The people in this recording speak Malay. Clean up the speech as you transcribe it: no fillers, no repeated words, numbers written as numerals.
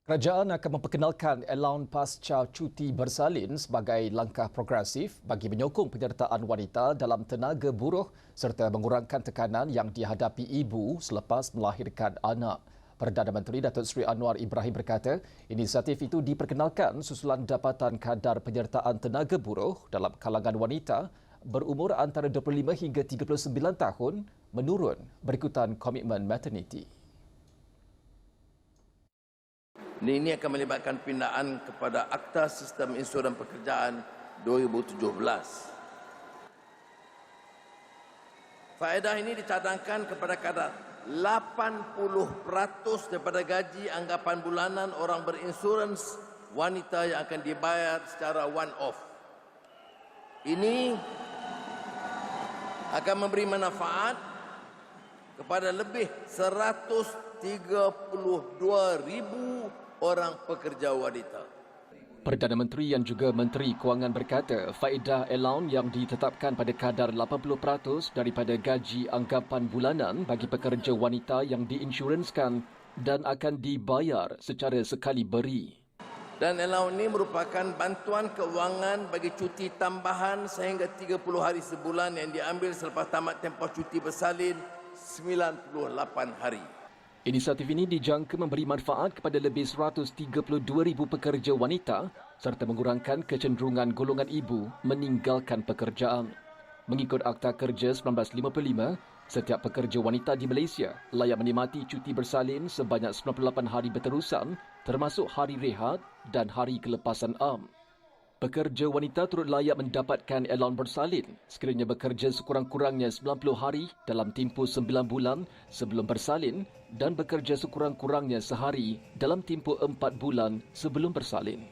Kerajaan akan memperkenalkan allowance pasca cuti bersalin sebagai langkah progresif bagi menyokong penyertaan wanita dalam tenaga buruh serta mengurangkan tekanan yang dihadapi ibu selepas melahirkan anak. Perdana Menteri Datuk Seri Anwar Ibrahim berkata, inisiatif itu diperkenalkan susulan dapatan kadar penyertaan tenaga buruh dalam kalangan wanita berumur antara 25 hingga 39 tahun menurun berikutan komitmen materniti. Ini akan melibatkan pindaan kepada Akta Sistem Insurans Pekerjaan 2017. Faedah ini dicadangkan kepada kadar 80% daripada gaji anggapan bulanan orang berinsurans wanita yang akan dibayar secara one-off. Ini akan memberi manfaat kepada lebih 132,000 orang pekerja wanita. Perdana Menteri yang juga Menteri Kewangan berkata, faedah allowance yang ditetapkan pada kadar 80% daripada gaji anggapan bulanan bagi pekerja wanita yang diinsyuranskan dan akan dibayar secara sekali beri. Dan allowance ini merupakan bantuan kewangan bagi cuti tambahan sehingga 30 hari sebulan yang diambil selepas tamat tempoh cuti bersalin 98 hari. Inisiatif ini dijangka memberi manfaat kepada lebih 132,000 pekerja wanita serta mengurangkan kecenderungan golongan ibu meninggalkan pekerjaan. Mengikut Akta Kerja 1955, setiap pekerja wanita di Malaysia layak menikmati cuti bersalin sebanyak 98 hari berterusan termasuk hari rehat dan hari kelepasan am. Pekerja wanita turut layak mendapatkan allowance bersalin sekiranya bekerja sekurang-kurangnya 90 hari dalam tempoh 9 bulan sebelum bersalin dan bekerja sekurang-kurangnya sehari dalam tempoh 4 bulan sebelum bersalin.